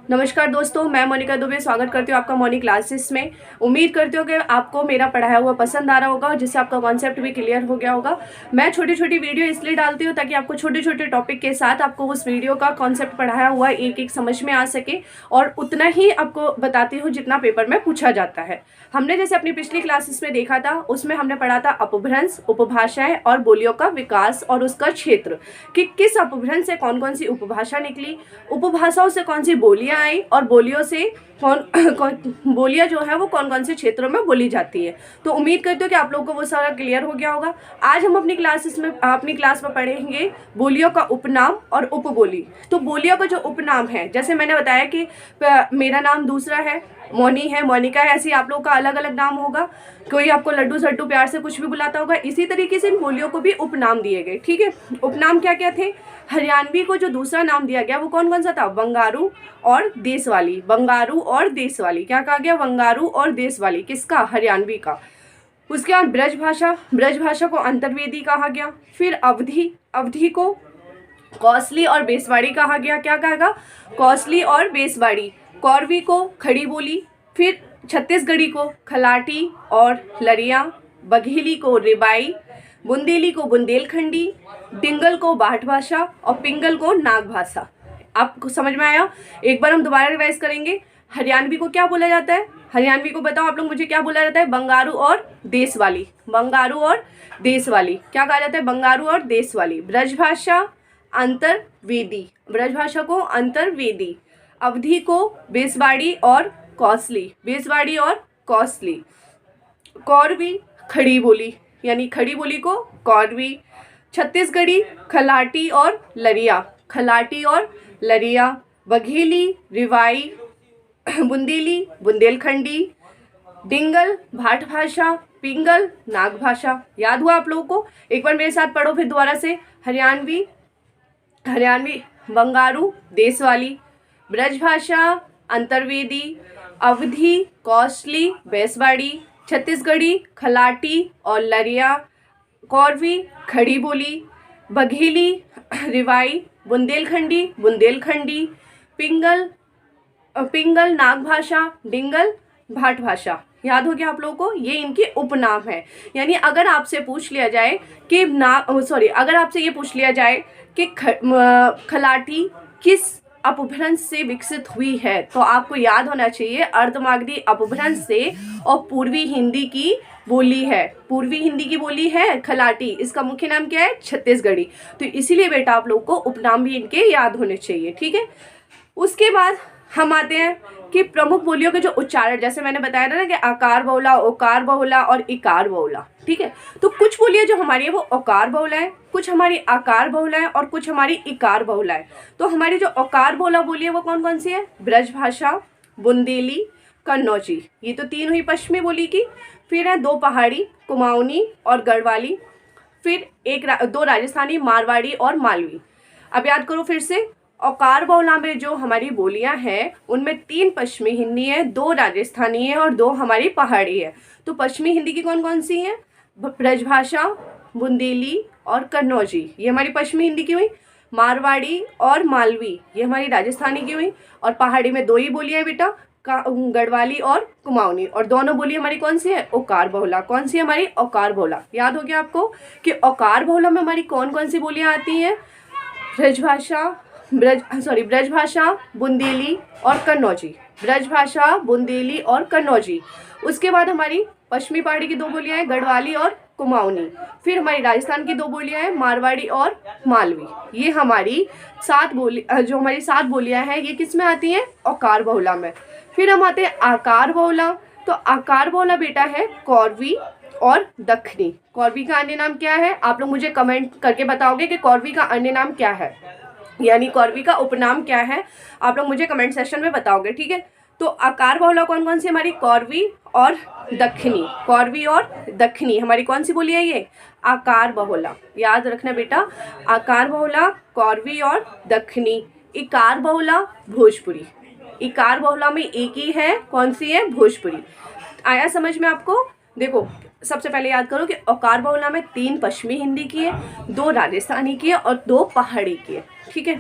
नमस्कार दोस्तों, मैं मोनिका दुबे स्वागत करती हूँ आपका मॉर्निंग क्लासेस में। उम्मीद करती हूँ कि आपको मेरा पढ़ाया हुआ पसंद आ रहा होगा और जिससे आपका कॉन्सेप्ट भी क्लियर हो गया होगा। मैं छोटी छोटी वीडियो इसलिए डालती हूँ ताकि आपको छोटे छोटे टॉपिक के साथ आपको उस वीडियो का कॉन्सेप्ट पढ़ाया हुआ एक एक समझ में आ सके और उतना ही आपको बताती हूँ जितना पेपर में पूछा जाता है। हमने जैसे अपनी पिछली क्लासेस में देखा था, उसमें हमने पढ़ा था अपभ्रंश, उपभाषाएं और बोलियों का विकास और उसका क्षेत्र, कि किस अपभ्रंश से कौन कौन सी उपभाषा निकली, उपभाषाओं से कौन सी बोलियां आई और बोलियों से बोलियां जो है वो कौन कौन से क्षेत्रों में बोली जाती है। तो उम्मीद करती हूँ कि आप लोगों को वो सारा क्लियर हो गया होगा। आज हम अपनी क्लास में पढ़ेंगे बोलियों का उपनाम और उपबोली। तो बोलियों का जो उपनाम है, जैसे मैंने बताया कि मेरा नाम दूसरा है, मोनी है, मोनिका है, ऐसे आप लोगों का अलग अलग नाम होगा। कोई आपको लड्डू सड्डू प्यार से कुछ भी बुलाता होगा। इसी तरीके से इन बोलियों को भी उपनाम दिए गए। ठीक है, उपनाम क्या क्या थे? हरियाणवी को जो दूसरा नाम दिया गया वो कौन कौन सा था? बंगारू और देशवाली। बंगारू और देशवाली क्या कहा गया? बंगारू और देशवाली। किसका? हरियाणवी का। उसके बाद ब्रजभाषा, ब्रजभाषा को अंतर्वेदी कहा गया। फिर अवधी, अवधी को कौसली और बेसवाड़ी कहा गया। क्या कहा गया? कौसली और बेसवाड़ी। कौरवी को खड़ी बोली। फिर छत्तीसगढ़ी को खलाटी और लरिया। बघेली को रिबाई। बुंदेली को बुंदेलखंडी। डिंगल को बाठ भाषा और पिंगल को नाग भाषा। आपको समझ में आया? एक बार हम दोबारा रिवाइज करेंगे। हरियाणवी को क्या बोला जाता है? हरियाणवी को बताओ आप लोग मुझे, क्या बोला जाता है? बंगारू और देशवाली। बंगारू और देशवाली क्या कहा जाता है? बंगारू और देशवाली। ब्रजभाषा अंतर्वेदी, ब्रजभाषा को अंतर्वेदी। अवधी को बेसवाड़ी और कौसली, बेसवाड़ी और कौसली। कौरवी खड़ी बोली, यानी खड़ी बोली को कौरवी। छत्तीसगढ़ी खलाटी और लरिया, खलाटी और लरिया। बघेली रिवाई। बुंदेली बुंदेलखंडी। डिंगल भाट भाषा। पिंगल नाग भाषा। याद हुआ आप लोगों को? एक बार मेरे साथ पढ़ो फिर दोबारा से। हरियाणवी, हरियाणवी बंगारू देशवाली। ब्रजभाषा अंतर्वेदी। अवधी कौशली बेसवाड़ी। छत्तीसगढ़ी खलाटी और लरिया। कौरवी खड़ी बोली। बघेली रिवाई। बुंदेलखंडी बुंदेलखंडी। पिंगल पिंगल नाग भाषा। डिंगल भाट भाषा। याद हो गया आप लोगों को? ये इनके उपनाम है। यानी अगर आपसे पूछ लिया जाए कि अगर आपसे ये पूछ लिया जाए कि खलाटी किस अपभ्रंश से विकसित हुई है, तो आपको याद होना चाहिए अर्धमागधी अपभ्रंश से और पूर्वी हिंदी की बोली है। पूर्वी हिंदी की बोली है खलाटी। इसका मुख्य नाम क्या है? छत्तीसगढ़ी। तो इसीलिए बेटा आप लोग को उपनाम भी इनके याद होने चाहिए। ठीक है, उसके बाद हम आते हैं कि प्रमुख बोलियों के जो उच्चारण, जैसे मैंने बताया था ना कि आकार बहुला, ओकार बहुला और इकार बहुला। ठीक है, तो कुछ बोलियां जो हमारी है वो ओकार बहुला है, कुछ हमारी आकार बहुला है और कुछ हमारी इकार बहुला है। तो हमारी जो ओकार बहुला बोली है वो कौन कौन सी है? ब्रजभाषा, बुंदेली, कन्नौजी। ये तो तीन हुई पश्चिमी बोली की। फिर है दो पहाड़ी, कुमाऊनी और गढ़वाली। फिर दो राजस्थानी, मारवाड़ी और मालवी। अब याद करो फिर से। औकार बहुला में जो हमारी बोलियां हैं उनमें तीन पश्चिमी हिंदी है, दो राजस्थानी है और दो हमारी पहाड़ी है। तो पश्चिमी हिंदी की कौन कौन सी हैं? ब्रजभाषा, बुंदेली और कन्नौजी, ये हमारी पश्चिमी हिंदी की हुई। मारवाड़ी और मालवी, ये हमारी राजस्थानी की हुई। और पहाड़ी में दो ही बोलियां बेटा, गढ़वाली और कुमाऊनी। और दोनों बोली हमारी कौन सी है? ओकार बहुला। कौन सी हमारी? ओकार बहुला। याद हो गया आपको कि ओकार बहुला में हमारी कौन कौन सी बोलियां आती हैं? ब्रजभाषा, बुंदेली और कन्नौजी। ब्रजभाषा, बुंदेली और कन्नौजी। उसके बाद हमारी पश्चिमी पहाड़ी की दो बोलियां हैं, गढ़वाली और कुमाऊनी। फिर हमारी राजस्थान की दो बोलियां हैं, मारवाड़ी और मालवी। ये हमारी जो हमारी सात बोलियां हैं ये किस में आती हैं? औकार बहुला में। फिर हम आते हैं आकार बहुला। तो आकार बहुला बेटा है कौरवी और दक्षिणी। कौरवी का अन्य नाम क्या है? आप लोग मुझे कमेंट करके बताओगे कि कौरवी का अन्य नाम क्या है, यानी कौरवी का उपनाम क्या है। आप लोग मुझे कमेंट सेक्शन में बताओगे। ठीक है, तो आकार बहुला कौन कौन सी? हमारी कौरवी और दक्षिणी। कौरवी और दक्षिणी हमारी कौन सी बोली है? ये आकार बहुला। याद रखना बेटा, आकार बहुला कौरवी और दक्षिणी। इकार बहुला भोजपुरी। इकार बहुला में एक ही है, कौन सी है? भोजपुरी। आया समझ में आपको? देखो सबसे पहले याद करो कि औकार बहुला में तीन पश्चिमी हिंदी की है, दो राजस्थानी की है और दो पहाड़ी की है। ठीक है,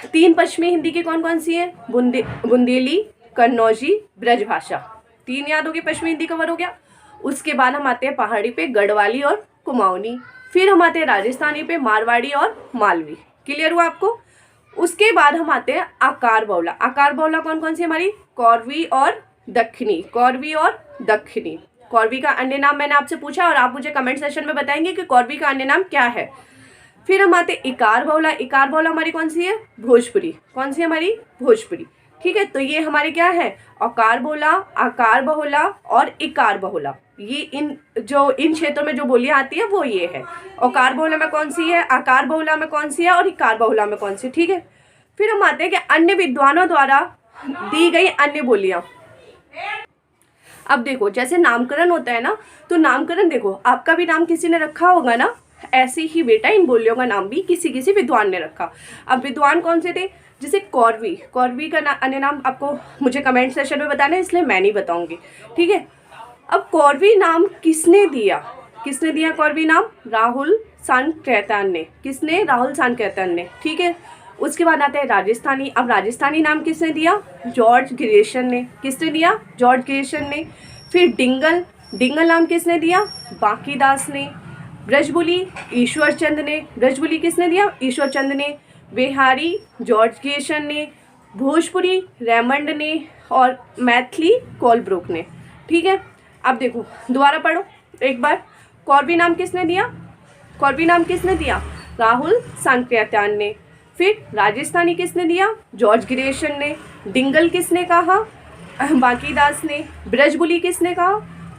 तीन पश्चिमी हिंदी की कौन कौन सी है? बुंदेली, कन्नौजी, ब्रजभाषा। तीन याद होगी, पश्चिमी हिंदी कवर हो गया। उसके बाद हम आते हैं पहाड़ी पे गढ़वाली और कुमाऊनी। फिर हम आते हैं राजस्थानी पे मारवाड़ी और मालवी। क्लियर हुआ आपको? उसके बाद हम आते हैं आकार बहुला। आकार बहुला कौन कौन सी हमारी? कौरवी और दक्षिणी। कौरवी और दक्षिणी। कौरवी का अन्य नाम मैंने आपसे पूछा और आप मुझे कमेंट सेशन में बताएंगे कि कौरवी का अन्य नाम क्या है। फिर हम आते इकार बहुला। इकार बहुला हमारी कौन सी है? भोजपुरी। कौन सी हमारी? भोजपुरी। ठीक है, तो ये हमारे क्या है? अकार बहुला, आकार बहुला और इकार बहुला। ये इन क्षेत्रों में जो बोलियां आती है वो ये है। औकार बहुला में कौन सी है, आकार बहुला में कौन सी है और इकार बहुला में कौन सी। ठीक है, फिर हम आते हैं कि अन्य विद्वानों द्वारा दी गई अन्य बोलियां। अब देखो, जैसे नामकरण होता है ना, तो नामकरण देखो, आपका भी नाम किसी ने रखा होगा ना, ऐसे ही बेटा इन बोलियों का नाम भी किसी किसी विद्वान ने रखा। अब विद्वान कौन से थे? जैसे कौरवी। कौरवी का अन्य नाम आपको मुझे कमेंट सेशन में बताना है, इसलिए मैं नहीं बताऊंगी। ठीक है, अब कौरवी नाम किसने दिया? किसने दिया कौरवी नाम? राहुल सांकृत्यायन ने। किसने? राहुल सांकृत्यायन ने। ठीक है, उसके बाद आता है राजस्थानी। अब राजस्थानी नाम किसने दिया? जॉर्ज ग्रियर्सन ने। किसने दिया? जॉर्ज ग्रियर्सन ने। फिर डिंगल। डिंगल नाम किसने दिया? बांकीदास ने। ब्रजबुली ईश्वरचंद ने। ब्रजबुली किसने दिया? ईश्वरचंद ने। बिहारी जॉर्ज ग्रियर्सन ने। भोजपुरी रेमंड ने। और मैथिली कोलब्रुक ने। ठीक है, अब देखो दोबारा पढ़ो एक बार। कौरवी नाम किसने दिया? कौरवी नाम किसने दिया? राहुल सांकृत्यायन ने। फिर राजस्थानी किसने दिया? जॉर्ज ग्रियर्सन ने। डिंगल किसने कहा? बांकीदास ने। ब्रजबुली किसने कहा?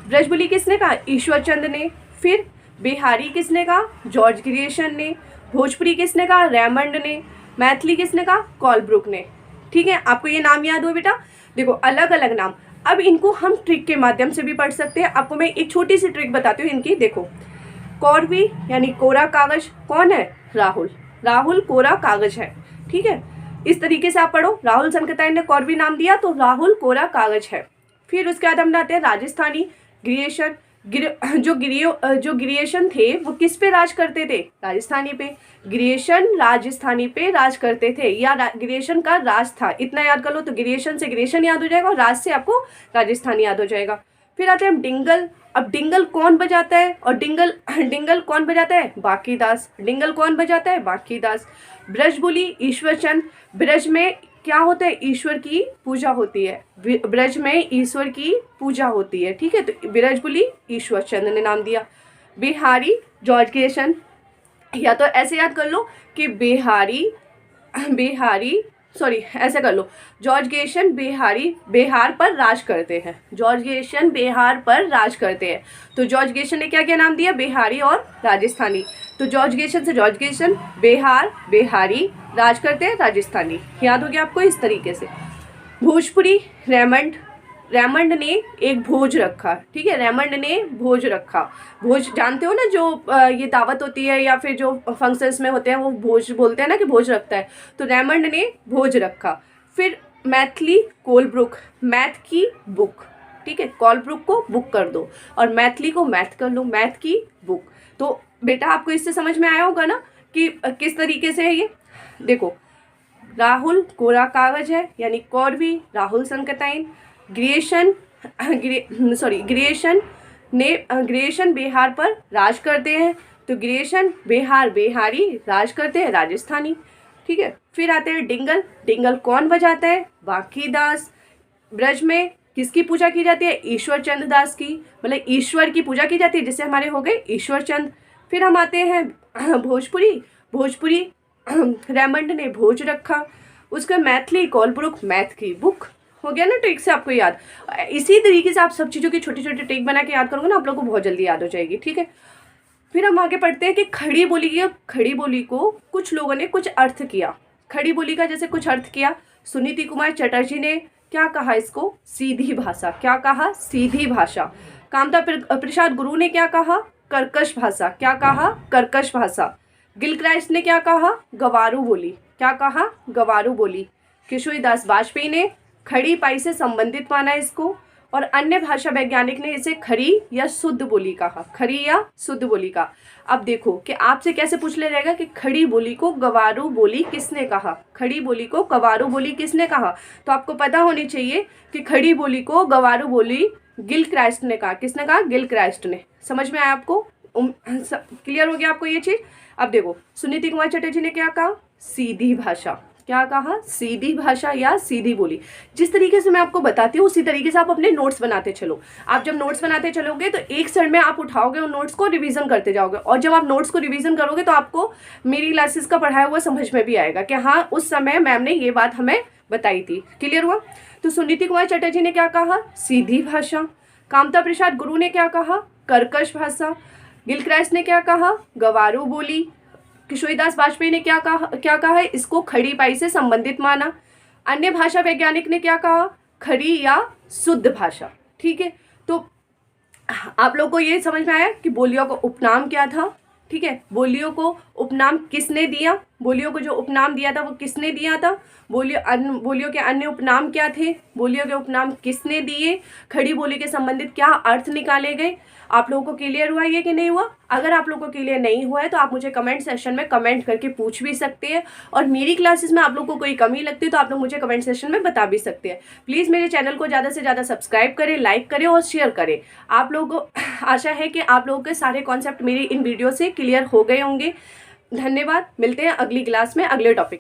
ब्रजबुली किसने कहा? ईश्वरचंद ने। फिर बिहारी किसने कहा? जॉर्ज ग्रियर्सन ने। भोजपुरी किसने कहा? रेमंड ने। मैथिली किसने कहा? कोलब्रुक ने। ठीक है, आपको ये नाम याद हो बेटा? देखो अलग अलग नाम। अब इनको हम ट्रिक के माध्यम से भी पढ़ सकते हैं। आपको मैं एक छोटी सी ट्रिक बताती हूँ इनकी। देखो, कौरवी यानी कोरा कागज कौन है? राहुल। राहुल कोरा कागज है। ठीक है, इस तरीके से आप पढ़ो। राहुल सांकृत्यायन ने कौरवी नाम दिया तो राहुल कोरा कागज है। फिर उसके बाद हम आते हैं राजस्थानी ग्रियर्सन। जो ग्रियर्सन थे वो किस पे राज करते थे? राजस्थानी पे। ग्रियर्सन राजस्थानी पे राज करते थे, या ग्रियर्सन का राज था, इतना याद कर लो। तो ग्रियर्सन से ग्रियर्सन याद हो जाएगा और राज से आपको राजस्थानी याद हो जाएगा। फिर आते हैं डिंगल। अब डिंगल कौन बजाता है? और डिंगल कौन बजाता है? बांकीदास। डिंगल कौन बजाता है? बांकीदास। ब्रजबुली ईश्वरचंद। ब्रज में क्या होता है? ईश्वर की पूजा होती है। ब्रज में ईश्वर की पूजा होती है। ठीक है, तो ब्रजबुली ईश्वरचंद ने नाम दिया। बिहारी जॉर्ज ग्रियर्सन, या तो ऐसे याद कर लो कि ऐसे कर लो, जॉर्ज ग्रियर्सन बिहार पर राज करते हैं। जॉर्ज ग्रियर्सन बिहार पर राज करते हैं। तो जॉर्ज ग्रियर्सन ने क्या क्या नाम दिया? बिहारी और राजस्थानी। तो जॉर्ज ग्रियर्सन से जॉर्ज ग्रियर्सन, बिहारी, राज करते हैं राजस्थानी। याद हो गया आपको? इस तरीके से। भोजपुरी रेमंड ने एक भोज रखा। ठीक है, रेमंड ने भोज रखा। भोज जानते हो ना, जो ये दावत होती है या फिर जो फंक्शंस में होते हैं वो भोज बोलते हैं ना कि भोज रखता है, तो रेमंड ने भोज रखा। फिर मैथिली कोलब्रुक, मैथ की बुक। ठीक है, कोलब्रुक को बुक कर दो और मैथिली को मैथ कर लो, मैथ की बुक। तो बेटा आपको इससे समझ में आया होगा ना कि किस तरीके से है ये। देखो, राहुल कोरा कागज है यानी कौरवी, राहुल सांकृत्यायन। ग्रियर्सन बिहार पर राज करते हैं, तो ग्रियर्सन बिहारी राज करते हैं राजस्थानी। ठीक है, फिर आते हैं डिंगल। डिंगल कौन बजाता है? बांकीदास। ब्रज में किसकी पूजा की जाती है? ईश्वरचंद दास की, मतलब ईश्वर की पूजा की जाती है, जिससे हमारे हो गए ईश्वरचंद। फिर हम आते हैं भोजपुरी रेमंड ने भोज रखा। उसका मैथिली कोलब्रुक, मैथ की बुक। हो गया ना ट्रिक से आपको याद। इसी तरीके से आप सब चीज़ों की छोटी छोटी ट्रिक बना के याद करोगे ना, आप लोगों को बहुत जल्दी याद हो जाएगी। ठीक है, फिर हम आगे पढ़ते हैं कि खड़ी बोली को कुछ लोगों ने कुछ अर्थ किया। खड़ी बोली का जैसे कुछ अर्थ किया। सुनीति कुमार चटर्जी ने क्या कहा? इसको सीधी भाषा। क्या कहा? सीधी भाषा। कामता प्रसाद गुरु ने क्या कहा? कर्कश भाषा। क्या कहा? कर्कश भाषा। गिलक्राइस्ट ने क्या कहा? गवारू बोली। क्या कहा? गवारू बोली। किशोरी दास वाजपेयी ने खड़ी पाई से संबंधित माना इसको। और अन्य भाषा वैज्ञानिक ने इसे खरी या शुद्ध बोली कहा। खरी या शुद्ध बोली कहा। अब देखो कि आपसे कैसे पूछ ले जाएगा कि खड़ी बोली को गवारू बोली किसने कहा। खड़ी बोली को गवारू बोली किसने कहा, तो आपको पता होनी चाहिए कि खड़ी बोली को गवारू बोली गिलक्राइस्ट ने कहा। किसने कहा? गिलक्राइस्ट ने। समझ में आया आपको? क्लियर हो गया आपको ये चीज? अब देखो सुनीति कुमार चटर्जी ने क्या कहा? सीधी भाषा। क्या कहा? सीधी भाषा या सीधी बोली। जिस तरीके से मैं आपको बताती हूँ उसी तरीके से आप अपने नोट्स बनाते चलो। आप जब नोट्स बनाते चलोगे तो एक क्षण में आप उठाओगे उन नोट्स को, रिवीजन करते जाओगे, और जब आप नोट्स को रिवीजन करोगे तो आपको मेरी क्लासेस का पढ़ाया हुआ समझ में भी आएगा कि हाँ उस समय मैम ने ये बात हमें बताई थी। क्लियर हुआ? तो सुनीति कुमार चटर्जी ने क्या कहा? सीधी भाषा। कामता प्रसाद गुरु ने क्या कहा? कर्कश भाषा। गिलक्राइस्ट ने क्या कहा? गवारू बोली। किशोरीदास वाजपेयी ने क्या कहा है? इसको खड़ी पाई से संबंधित माना। अन्य भाषा वैज्ञानिक ने क्या कहा? खरी या शुद्ध भाषा। ठीक है, तो आप लोग को ये समझ में आया कि बोलियों का उपनाम क्या था। ठीक है, बोलियों को उपनाम किसने दिया? बोलियों को जो उपनाम दिया था वो किसने दिया था? बोलियों के अन्य उपनाम क्या थे? बोलियों के उपनाम किसने दिए? खड़ी बोली के संबंधित क्या अर्थ निकाले गए? आप लोगों को क्लियर हुआ ये कि नहीं हुआ? अगर आप लोगों को क्लियर नहीं हुआ है तो आप मुझे कमेंट सेक्शन में कमेंट करके पूछ भी सकते हैं, और मेरी क्लासेस में आप लोगों को कोई कमी लगती है तो आप लोग मुझे कमेंट सेक्शन में बता भी सकते हैं। प्लीज़ मेरे चैनल को ज़्यादा से ज़्यादा सब्सक्राइब करें, लाइक करें और शेयर करें। आप लोगों को आशा है कि आप लोगों के सारे कॉन्सेप्ट मेरी इन वीडियो से क्लियर हो गए होंगे। धन्यवाद। मिलते हैं अगली क्लास में अगले टॉपिक।